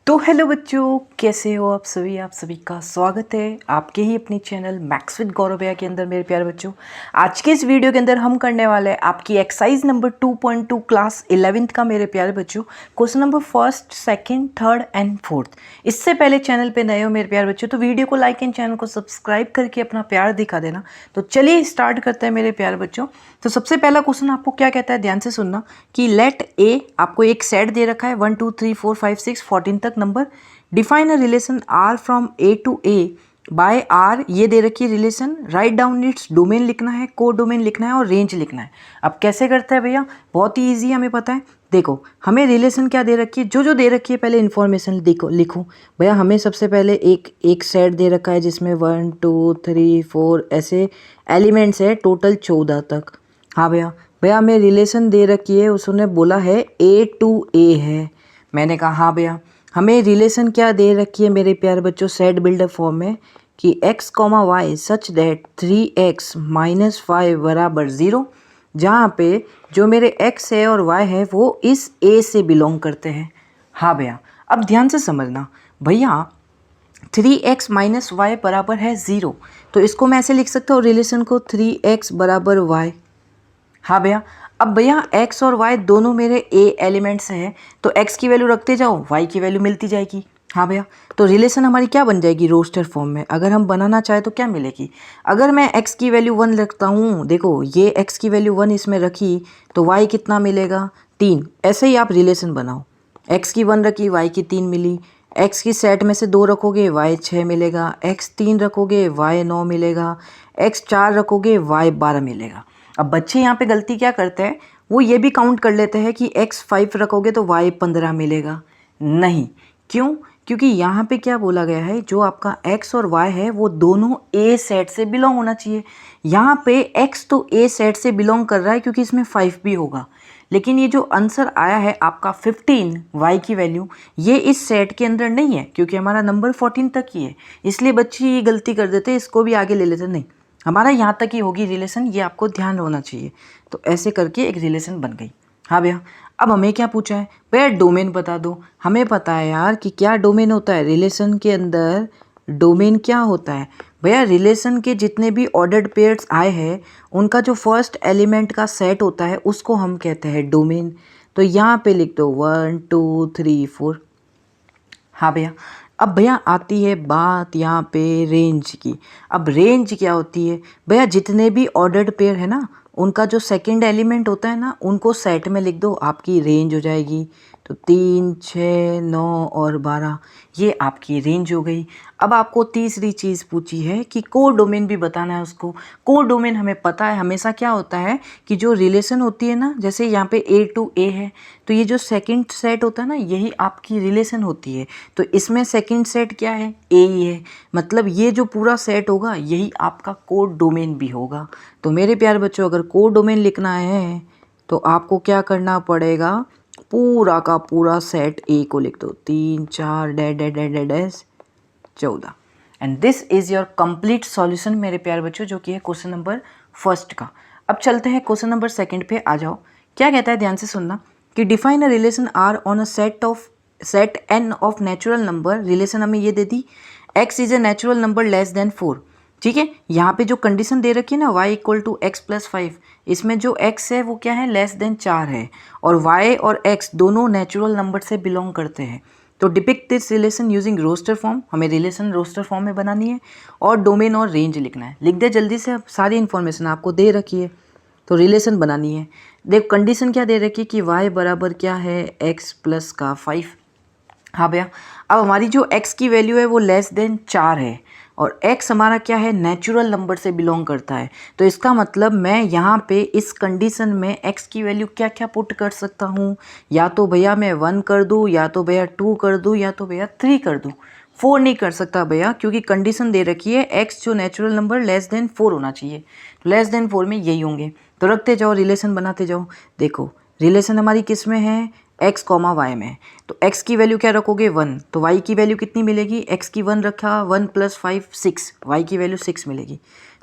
तो हेलो बच्चों, कैसे हो आप सभी का स्वागत है आपके ही अपनी चैनल मैथ्स विद गौरव भैया के अंदर। मेरे प्यारे बच्चों, आज के इस वीडियो के अंदर हम करने वाले हैं आपकी एक्सरसाइज नंबर 2.2 क्लास 11th का मेरे प्यारे बच्चों question number first, second, third and fourth. इससे पहले चैनल पे नए हो मेरे प्यारे बच्चों तो वीडियो को लाइक एंड चैनल को सब्सक्राइब करके अपना प्यार दिखा देना। तो चलिए स्टार्ट करते हैं मेरे प्यारे बच्चों। तो सबसे पहला क्वेश्चन आपको क्या कहता है, ध्यान से सुनना कि लेट ए, आपको एक सेट दे रखा है 1 2 3 4 5 6 14 तक नंबर। Define a relation R from A to A by R, ये दे रखी है relation. Write down its domain लिखना है, को डोमेन लिखना है और रेंज लिखना है। अब कैसे करते हैं भैया, बहुत ही ईजी, हमें पता है। देखो हमें रिलेशन क्या दे रखी है, जो दे रखी है पहले इन्फॉर्मेशन देखो लिखो भैया। हमें सबसे पहले एक सेट दे रखा है जिसमें 1 2 3 4 ऐसे एलिमेंट्स है, टोटल 14 तक। हाँ भैया, हमें रिलेशन दे रखी है, उसने बोला है ए टू ए है। मैंने कहा हाँ भैया। हमें रिलेशन क्या दे रखी है मेरे प्यारे बच्चों, सेट बिल्डर फॉर्म में कि x, y such that 3x - 5 बराबर 0, जहाँ पे जो मेरे x है और y है वो इस a से बिलोंग करते हैं। हाँ भैया, अब ध्यान से समझना भैया, 3x - y बराबर है 0, तो इसको मैं ऐसे लिख सकता हूँ रिलेशन को 3x बराबर y। हाँ भैया, अब भैया x और y दोनों मेरे a एलिमेंट्स हैं, तो x की वैल्यू रखते जाओ, y की वैल्यू मिलती जाएगी। हाँ भैया, तो रिलेशन हमारी क्या बन जाएगी, रोस्टर फॉर्म में। अगर हम बनाना चाहे तो क्या मिलेगी, अगर मैं x की वैल्यू 1 रखता हूँ, देखो ये x की वैल्यू 1 इसमें रखी तो y कितना मिलेगा, 3। ऐसे ही आप रिलेशन बनाओ, x की 1 रखी, y की 3 मिली। x की सेट में से 2 रखोगे y 6 मिलेगा, x 3 रखोगे y 9 मिलेगा, x 4 रखोगे y 12 मिलेगा। अब बच्चे यहाँ पे गलती क्या करते हैं, वो ये भी काउंट कर लेते हैं कि x 5 रखोगे तो y 15 मिलेगा। नहीं, क्यों? क्योंकि यहाँ पे क्या बोला गया है, जो आपका x और y है वो दोनों a सेट से बिलोंग होना चाहिए। यहाँ पे x तो a सेट से बिलोंग कर रहा है क्योंकि इसमें 5 भी होगा, लेकिन ये जो आंसर आया है आपका 15 y की वैल्यू, ये इस सेट के अंदर नहीं है क्योंकि हमारा नंबर 14 तक ही है। इसलिए बच्चे ये गलती कर देते हैं, इसको भी आगे ले लेते, नहीं हमारा यहाँ तक ही होगी रिलेशन, ये आपको ध्यान होना चाहिए। तो ऐसे करके एक रिलेशन बन गई। हाँ भैया, अब हमें क्या पूछा है भैया, डोमेन बता दो। हमें पता है यार कि क्या डोमेन होता है रिलेशन के अंदर। डोमेन क्या होता है भैया, रिलेशन के जितने भी ऑर्डर्ड पेयर्स आए हैं उनका जो फर्स्ट एलिमेंट का सेट होता है उसको हम कहते हैं डोमेन। तो यहाँ पे लिख दो 1 2 3 4। हाँ भैया, अब भैया आती है बात यहाँ पे रेंज की। अब रेंज क्या होती है भैया, जितने भी ऑर्डर्ड पेयर है ना उनका जो सेकंड एलिमेंट होता है ना उनको सेट में लिख दो, आपकी रेंज हो जाएगी। तो 3 6 9 और 12, ये आपकी रेंज हो गई। अब आपको तीसरी चीज़ पूछी है कि को डोमेन भी बताना है उसको। को डोमेन हमें पता है हमेशा क्या होता है कि जो रिलेशन होती है ना, जैसे यहाँ पे A टू A है तो ये जो सेकंड सेट होता है ना यही आपकी रिलेशन होती है। तो इसमें सेकंड सेट क्या है, A ही है, मतलब ये जो पूरा सेट होगा यही आपका कोड डोमेन भी होगा। तो मेरे प्यारे बच्चों, अगर कोड डोमेन लिखना है तो आपको क्या करना पड़ेगा, पूरा का पूरा सेट A को लिख दो, 3 4 dash dash dash dash dash 14। And this is your complete solution मेरे प्यारे बच्चों, जो कि है क्वेश्चन नंबर फर्स्ट का। अब चलते हैं क्वेश्चन नंबर सेकंड पे, आ जाओ। क्या कहता है, ध्यान से सुनना कि define a relation R on a set N of natural number. Relation हमें ये दे दी, x is a natural number less than 4। ठीक है, यहाँ पे जो कंडीशन दे रखी है ना y = x + 5, इसमें जो x है वो क्या है, लेस देन 4 है, और y और x दोनों नेचुरल नंबर से बिलोंग करते हैं। तो depict this relation using roster form, हमें रिलेशन रोस्टर फॉर्म में बनानी है और डोमेन और रेंज लिखना है। लिख दे जल्दी से, अब सारी इन्फॉर्मेशन आपको दे रखी है तो रिलेशन बनानी है। देख कंडीशन क्या दे रखी है कि y बराबर क्या है, x + का 5। हाँ भैया, अब हमारी जो x की वैल्यू है वो लेस देन 4 है और x हमारा क्या है, नेचुरल नंबर से बिलोंग करता है। तो इसका मतलब मैं यहाँ पे इस कंडीशन में x की वैल्यू क्या क्या पुट कर सकता हूँ, या तो भैया मैं 1 कर दूँ, या तो भैया 2 कर दूँ, या तो भैया 3 कर दूँ। 4 नहीं कर सकता भैया, क्योंकि कंडीशन दे रखी है x जो नेचुरल नंबर लेस देन 4 होना चाहिए। तो लेस देन 4 में यही होंगे, तो रखते जाओ, रिलेशन बनाते जाओ। देखो रिलेशन हमारी किस में है, x, y में। तो x की वैल्यू क्या रखोगे, 1, तो y की वैल्यू कितनी मिलेगी, x की 1 रखा, 1 + 5 6, y की वैल्यू 6 मिलेगी।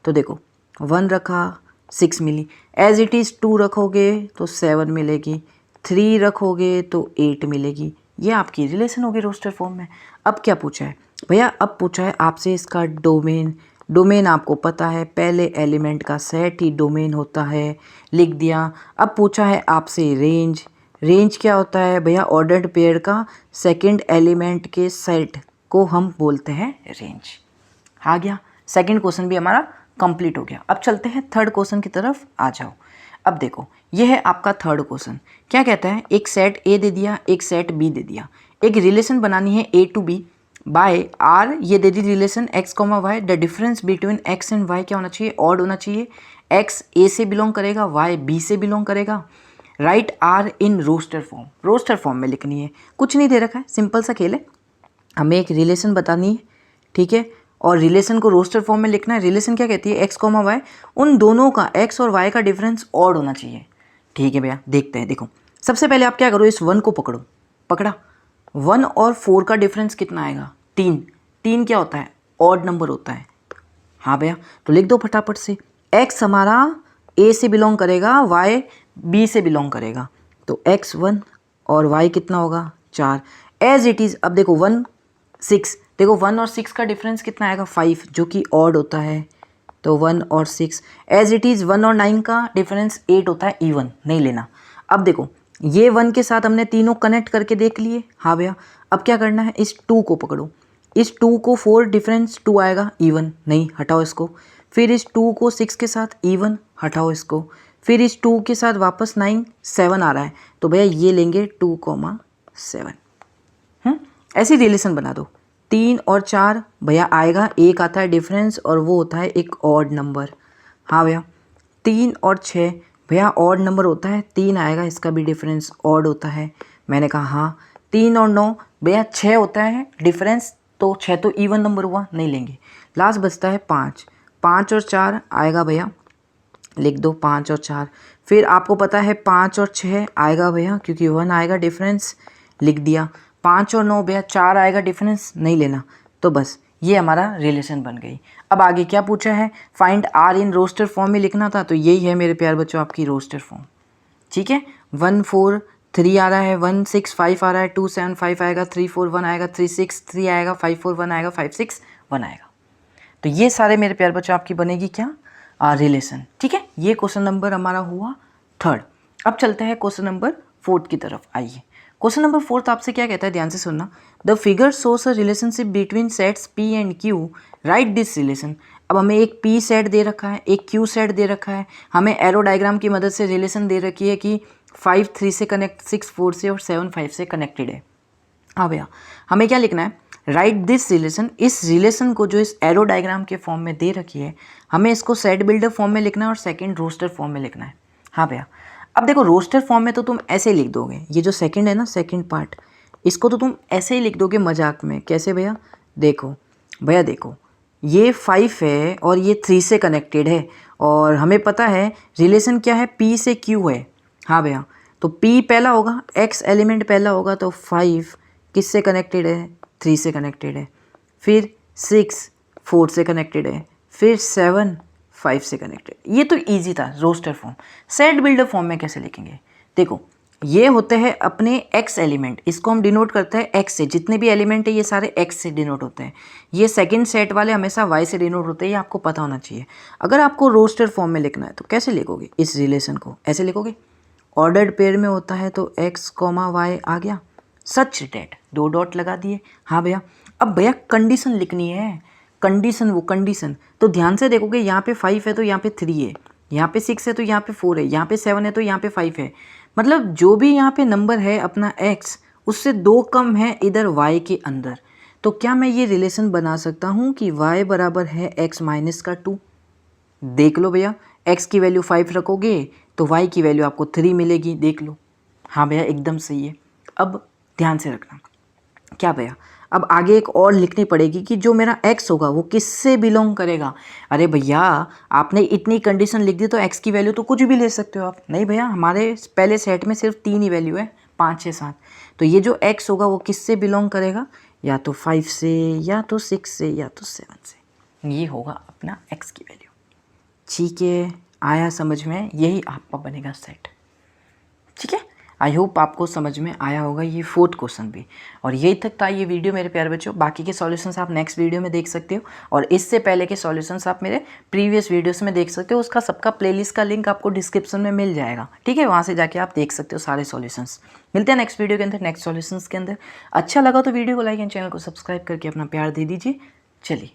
तो देखो 1 रखा 6 मिली, एज इट इज़ 2 रखोगे तो 7 मिलेगी, 3 रखोगे तो 8 मिलेगी, ये आपकी रिलेशन होगी रोस्टर फॉर्म में। अब क्या पूछा है भैया, अब पूछा है आपसे इसका डोमेन। डोमेन आपको पता है, पहले एलिमेंट का सेट ही डोमेन होता है, लिख दिया। अब पूछा है आपसे रेंज। रेंज क्या होता है भैया, ऑर्डर्ड पेयर का सेकंड एलिमेंट के सेट को हम बोलते हैं रेंज। आ गया, सेकंड क्वेश्चन भी हमारा कंप्लीट हो गया। अब चलते हैं थर्ड क्वेश्चन की तरफ, आ जाओ। अब देखो, यह है आपका थर्ड क्वेश्चन। क्या कहता है, एक सेट ए दे दिया, एक सेट बी दे दिया, एक रिलेशन बनानी है A to B by R, ये दे दी relation X comma Y. The difference between X and Y क्या होना चाहिए, ऑड होना चाहिए। एक्स ए से बिलोंग करेगा, वाई बी से बिलोंग करेगा। Write R in roster form, roster form में लिखनी है, कुछ नहीं दे रखा है, सिंपल सा खेल है। हमें एक रिलेशन बतानी है, ठीक है, और रिलेशन को रोस्टर फॉर्म में लिखना है। रिलेशन क्या कहती है, एक्स कॉमा वाई, उन दोनों का एक्स और वाई का डिफरेंस ऑड होना चाहिए। ठीक है भैया, देखते हैं। देखो, सबसे पहले आप क्या करो, इस 1 को पकड़ो, पकड़ा। 1 और 4 का डिफरेंस कितना आएगा, 3। 3 क्या होता है, ऑड नंबर होता है। हाँ भैया, तो लिख दो फटाफट से। एक्स हमारा ए से बिलोंग करेगा, वाई बी से बिलोंग करेगा, तो एक्स 1 और वाई कितना होगा, 4 एज इट इज़। अब देखो 1 6, देखो 1 और 6 का डिफरेंस कितना आएगा, 5, जो कि ऑड होता है, तो 1 और 6 एज इट इज़। 1 और 9 का डिफरेंस 8 होता है, इवन नहीं लेना। अब देखो, ये 1 के साथ हमने तीनों कनेक्ट करके देख लिए। हाँ भैया, अब क्या करना है, इस 2 को पकड़ो, इस 2 को 4 डिफरेंस 2 आएगा, इवन नहीं, हटाओ इसको। फिर इस 2 को 6 के साथ इवन, हटाओ इसको। फिर इस 2 के साथ वापस 9 7 आ रहा है, तो भैया ये लेंगे 2,7। ऐसी रिलेशन बना दो। 3 और 4 भैया आएगा, एक आता है डिफरेंस और वो होता है एक ऑड नंबर। हाँ भैया, 3 और 6 भैया ऑड नंबर होता है, 3 आएगा, इसका भी डिफरेंस ऑड होता है। मैंने कहा हाँ। 3 और 9 भैया 6 होता है डिफरेंस, तो 6 तो इवन नंबर हुआ, नहीं लेंगे। लास्ट बचता है 5। 5 और 4 आएगा भैया, लिख दो 5 और 4। फिर आपको पता है 5 और 6 आएगा भैया, क्योंकि 1 आएगा डिफरेंस, लिख दिया। 5 और 9 भैया 4 आएगा डिफरेंस, नहीं लेना। तो बस ये हमारा रिलेशन बन गई। अब आगे क्या पूछा है, find R in roster form में लिखना था, तो यही है मेरे प्यार बच्चों आपकी रोस्टर फॉर्म। ठीक है, 1 4 3 आ रहा है, 1 6 5 आ रहा है, 2 7 5 आएगा, 3 4 1 आएगा, 3 6 3 आएगा, 5 4 1 आएगा, 5 6 1 आएगा। तो ये सारे मेरे प्यार बच्चों आपकी बनेगी क्या, रिलेशन। ठीक है, ये क्वेश्चन नंबर हमारा हुआ थर्ड। अब चलते हैं क्वेश्चन नंबर फोर्थ की तरफ। आइए, क्वेश्चन नंबर फोर्थ आपसे क्या कहता है, ध्यान से सुनना। The figure shows a relationship between sets P and Q, right this relation. अब हमें एक पी सेट दे रखा है, एक क्यू सेट दे रखा है, हमें एरो डायग्राम की मदद से रिलेशन दे रखी है कि 5 3 से कनेक्ट, 6 4 से और 7 5 से कनेक्टेड है। हाँ भैया, हमें क्या लिखना है, राइट दिस रिलेशन। इस रिलेशन को जो इस एरो डायग्राम के फॉर्म में दे रखी है, हमें इसको सेट बिल्डर फॉर्म में लिखना है और सेकंड रोस्टर फॉर्म में लिखना है। हाँ भैया, अब देखो रोस्टर फॉर्म में तो तुम ऐसे ही लिख दोगे, ये जो सेकंड है ना, सेकंड पार्ट, इसको तो तुम ऐसे ही लिख दोगे मजाक में। कैसे भैया, देखो भैया, देखो ये 5 है और ये 3 से कनेक्टेड है, और हमें पता है रिलेशन क्या है, P से Q है। हाँ भैया, तो P पहला होगा, X एलिमेंट पहला होगा, तो 5 किससे कनेक्टेड है, 3 से कनेक्टेड है। फिर 6 4 से कनेक्टेड है, फिर 7 5 से कनेक्टेड। ये तो इजी था roster form. Set builder form में कैसे लिखेंगे, देखो ये होते हैं अपने x एलिमेंट, इसको हम डिनोट करते हैं x से। जितने भी एलिमेंट है ये सारे x से डिनोट होते हैं। ये सेकंड सेट वाले हमेशा y से डिनोट होते हैं, ये आपको पता होना चाहिए। अगर आपको रोस्टर फॉर्म में लिखना है तो कैसे लिखोगे, इस रिलेशन को ऐसे लिखोगे, ऑर्डर्ड पेयर में होता है तो x, y आ गया, सच डेट 2 डॉट लगा दिए। हाँ भैया, अब भैया कंडीशन लिखनी है, कंडीशन, वो कंडीशन तो ध्यान से देखोगे, यहाँ पे 5 है तो यहाँ पे 3 है, यहाँ पे 6 है तो यहाँ पे 4 है, यहाँ पे 7 है तो यहाँ पे 5 है। मतलब जो भी यहाँ पे नंबर है अपना x, उससे 2 कम है इधर y के अंदर। तो क्या मैं ये रिलेशन बना सकता हूँ कि y बराबर है x माइनस का 2। देख लो भैया, x की वैल्यू 5 रखोगे तो y की वैल्यू आपको 3 मिलेगी, देख लो। हाँ भैया, एकदम सही है। अब ध्यान से रखना, क्या भैया, अब आगे एक और लिखनी पड़ेगी कि जो मेरा x होगा वो किससे बिलोंग करेगा। अरे भैया, आपने इतनी कंडीशन लिख दी तो x की वैल्यू तो कुछ भी ले सकते हो आप। नहीं भैया, हमारे पहले सेट में सिर्फ 3 ही वैल्यू है, 5 6 7। तो ये जो x होगा वो किससे बिलोंग करेगा, या तो 5 से, या तो 6 से, या तो 7 से। ये होगा अपना x की वैल्यू। ठीक है, आया समझ में, यही आपका बनेगा सेट। ठीक है, आई होप आपको समझ में आया होगा ये 4th क्वेश्चन भी। और यही तक था ये वीडियो मेरे प्यारे बच्चों। बाकी के सॉल्यूशंस आप नेक्स्ट वीडियो में देख सकते हो और इससे पहले के सॉल्यूशंस आप मेरे प्रीवियस वीडियोस में देख सकते हो। उसका सबका प्लेलिस्ट का लिंक आपको डिस्क्रिप्शन में मिल जाएगा, ठीक है, वहाँ से जाके आप देख सकते हो सारे सॉल्यूशंस। मिलते हैं नेक्स्ट वीडियो के अंदर, नेक्स्ट सॉल्यूशंस के अंदर। अच्छा लगा तो वीडियो को लाइक एंड चैनल को सब्सक्राइब करके अपना प्यार दे दीजिए। चलिए।